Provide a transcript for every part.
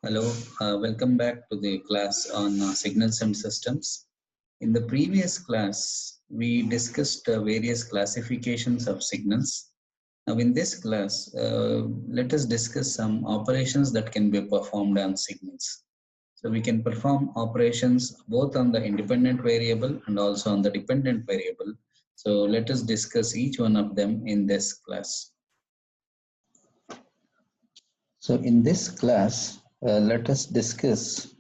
Hello, welcome back to the class on signals and systems. In the previous class, we discussed various classifications of signals. Now, in this class, let us discuss some operations that can be performed on signals. So, we can perform operations both on the independent variable and also on the dependent variable. So, let us discuss each one of them in this class. So, in this class, let us discuss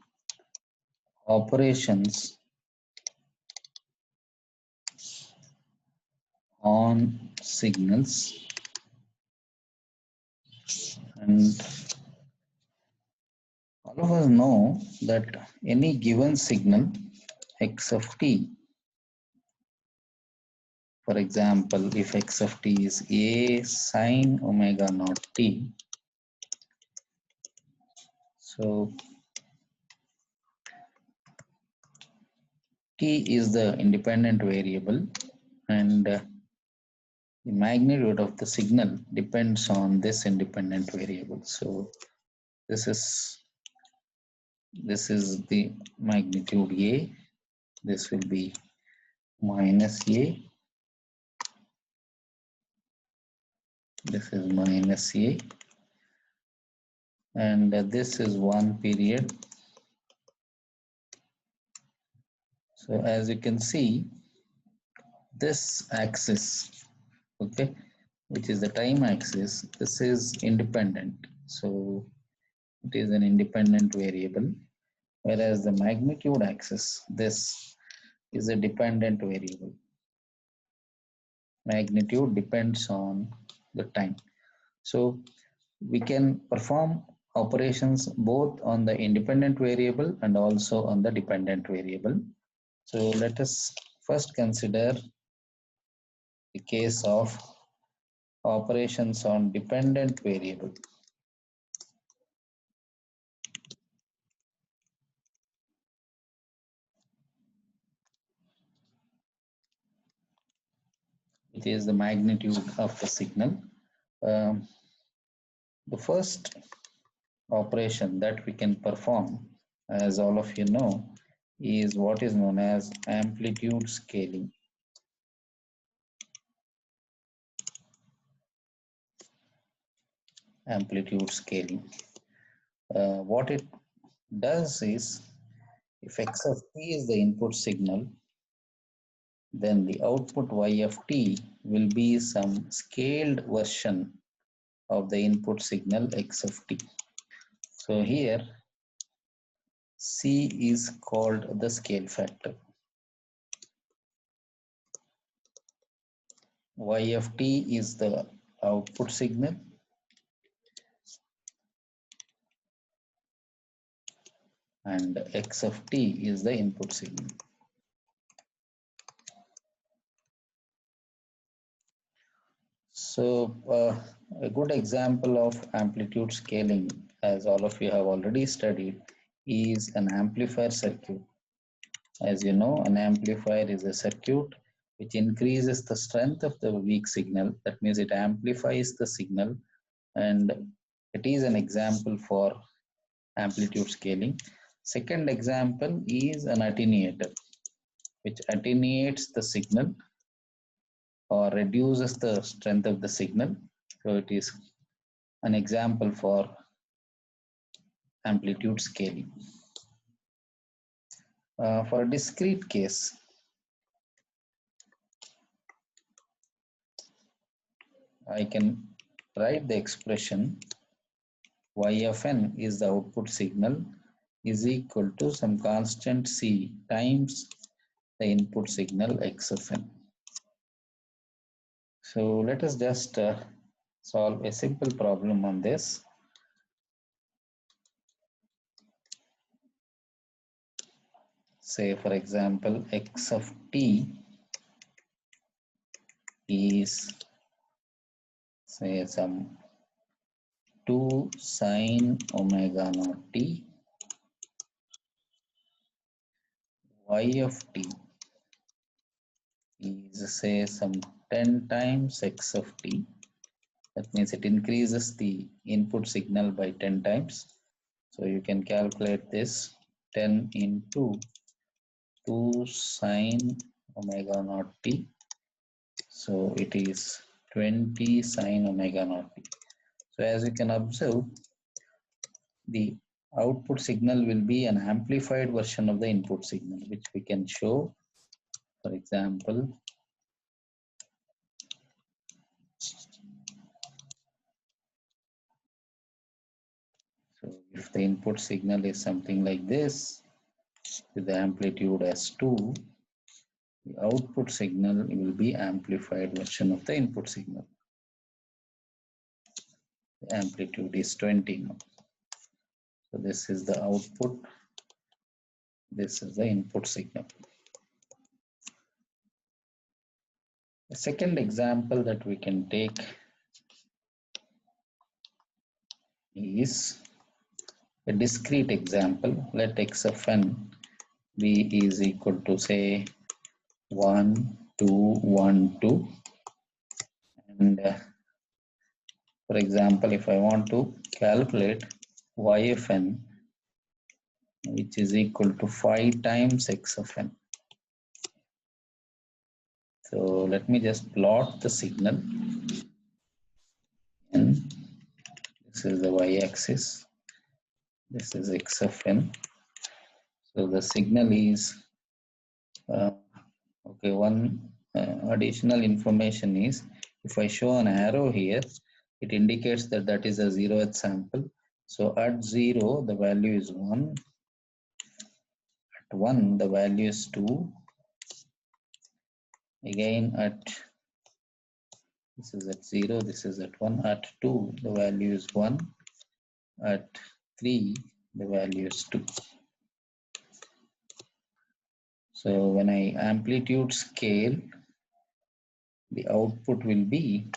operations on signals, and all of us know that any given signal x of t, for example, if x of t is a sine omega naught t, so t is the independent variable, and the magnitude of the signal depends on this independent variable. So this is the magnitude a, this will be minus a, this is minus a, and this is one period. So as you can see, this axis, okay, which is the time axis, this is independent. So it is an independent variable, whereas the magnitude axis, this is a dependent variable. Magnitude depends on the time. So we can perform operations both on the independent variable and also on the dependent variable. So let us first consider the case of operations on dependent variable. It is the magnitude of the signal. The first operation that we can perform, as all of you know, is what is known as amplitude scaling. Amplitude scaling. What it does is, if x of t is the input signal, then the output y of t will be some scaled version of the input signal x of t. So here C is called the scale factor. Y of t is the output signal, and x of t is the input signal. So a good example of amplitude scaling, as all of you have already studied, is an amplifier circuit. As you know, an amplifier is a circuit which increases the strength of the weak signal. That means it amplifies the signal, and it is an example for amplitude scaling. Second example is an attenuator, which attenuates the signal or reduces the strength of the signal. So it is an example for amplitude scaling. For a discrete case, I can write the expression y of n is the output signal is equal to some constant c times the input signal x of n. So let us just solve a simple problem on this. Say, for example, x of t is, say, some 2 sine omega naught t. Y of t is, say, some 10 times x of t. That means it increases the input signal by 10 times. So you can calculate this 10 into 2 sine omega naught t. So it is 20 sine omega naught t. So as you can observe, the output signal will be an amplified version of the input signal, which we can show. For example, so if the input signal is something like this, with the amplitude as 2, the output signal will be amplified version of the input signal. The amplitude is 20 now. So this is the output, this is the input signal. The second example that we can take is a discrete example. Let x of n be is equal to say 1, 2, 1, 2. And for example, if I want to calculate y of n, which is equal to 5 times x of n. So let me just plot the signal. And this is the y-axis. This is x of n. So the signal is okay. One additional information is, if I show an arrow here, it indicates that that is a 0th sample. So at 0 the value is 1. At 1 the value is 2. Again at this is at 0, this is at 1. At 2 the value is 1. At 3 the value is 2. So when I amplitude scale, the output will be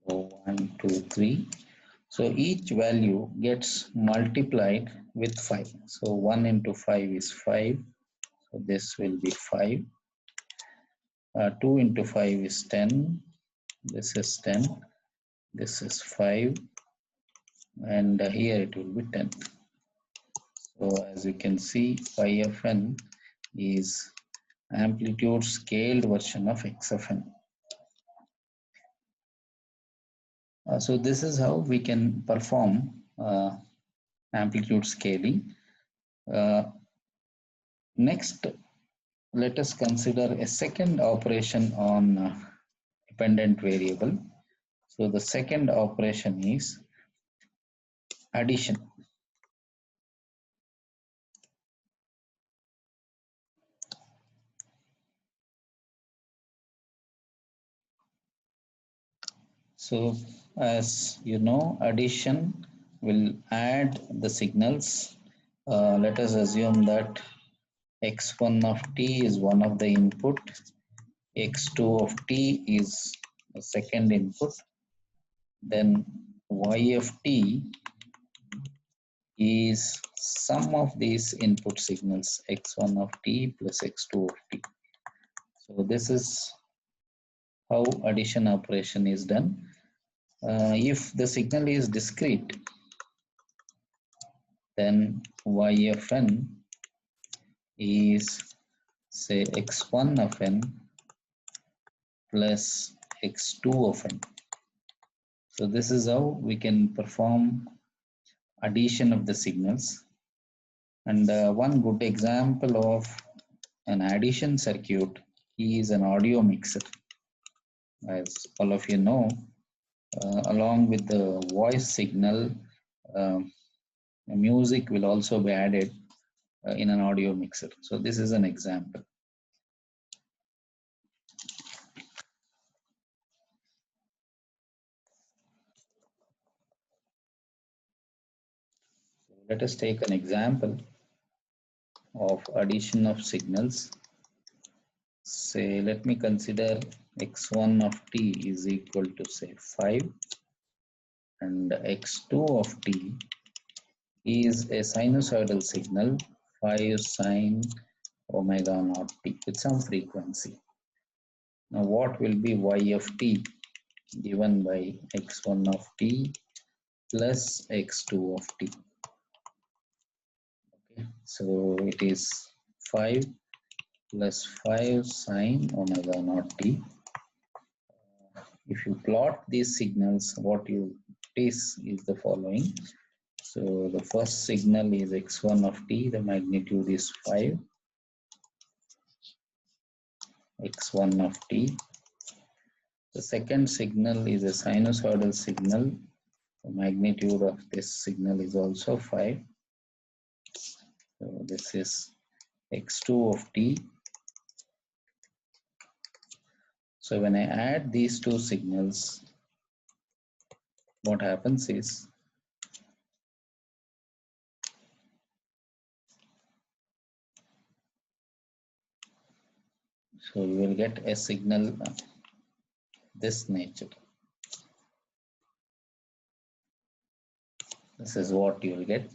1, 2, 3. So each value gets multiplied with 5. So 1 into 5 is 5. So this will be 5. 2 into 5 is 10. This is 10. This is 5. And here it will be 10. So as you can see, phi of n is amplitude scaled version of x of n. So this is how we can perform amplitude scaling. Next, let us consider a second operation on dependent variable. So the second operation is addition. So as you know, addition will add the signals. Let us assume that x1 of t is one of the input, x2 of t is the second input, then y of t is sum of these input signals, x1 of t plus x2 of t. So this is how addition operation is done. If the signal is discrete, then y of n is say x1 of n plus x2 of n. So this is how we can perform addition of the signals. And one good example of an addition circuit is an audio mixer. As all of you know, along with the voice signal, music will also be added in an audio mixer. So this is an example. Let us take an example of addition of signals. Say, let me consider x1 of t is equal to say 5 and x2 of t is a sinusoidal signal 5 sine omega naught t with some frequency. Now what will be y of t given by x1 of t plus x2 of t? Okay, so it is 5 plus 5 sine omega naught t. If you plot these signals, what you is the following. So the first signal is x1 of t, the magnitude is 5, x1 of t. The second signal is a sinusoidal signal. The magnitude of this signal is also 5. So this is x2 of t. So when I add these two signals, what happens is so you will get a signal this nature. This is what you will get,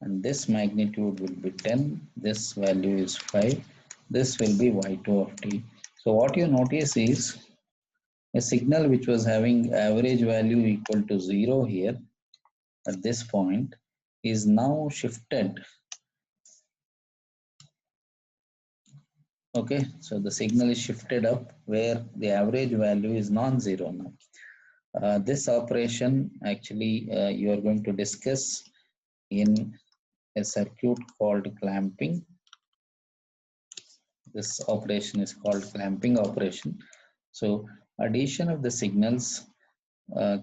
and this magnitude will be 10. This value is 5. This will be y2 of t. So what you notice is a signal which was having average value equal to 0 here at this point is now shifted. Okay, so the signal is shifted up where the average value is non-zero now. This operation actually you are going to discuss in a circuit called clamping. This operation is called clamping operation. So addition of the signals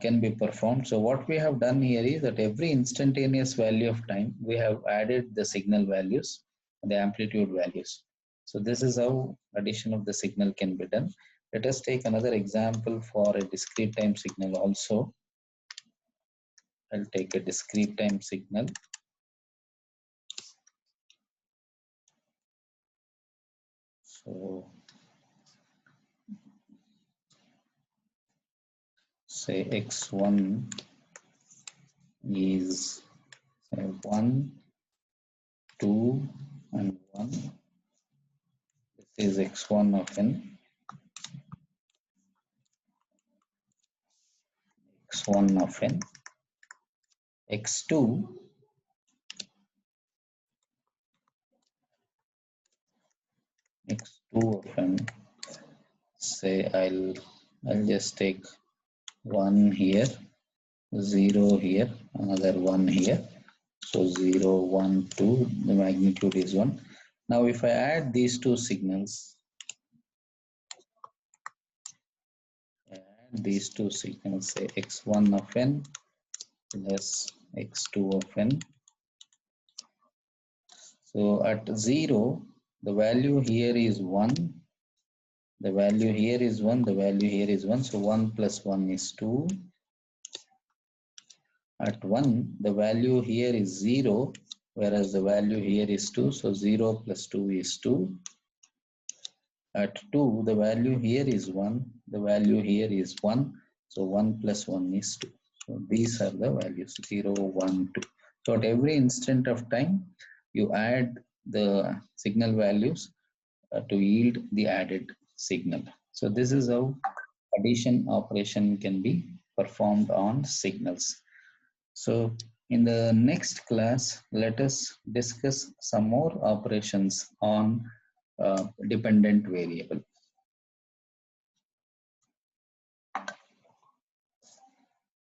can be performed. So what we have done here is that every instantaneous value of time, we have added the signal values, the amplitude values. So this is how addition of the signal can be done. Let us take another example for a discrete time signal also. I'll take a discrete time signal. So say x1 is 1, 2 and 1. This is x1 of n, x1 of n, x2 of n. Say I'll just take 1 here, 0 here, another 1 here. So 0, 1, 2, the magnitude is 1. Now if I add these two signals, say x1 of n plus x2 of n. So at 0, the value here is 1, the value here is 1, the value here is 1. So 1 plus 1 is 2. At 1, the value here is 0, whereas the value here is 2. So 0 plus 2 is 2. At 2, the value here is 1, the value here is 1. So 1 plus 1 is 2. So these are the values 0, 1, 2. So at every instant of time, you add the signal values to yield the added signal. So this is how addition operation can be performed on signals. So in the next class, let us discuss some more operations on dependent variable.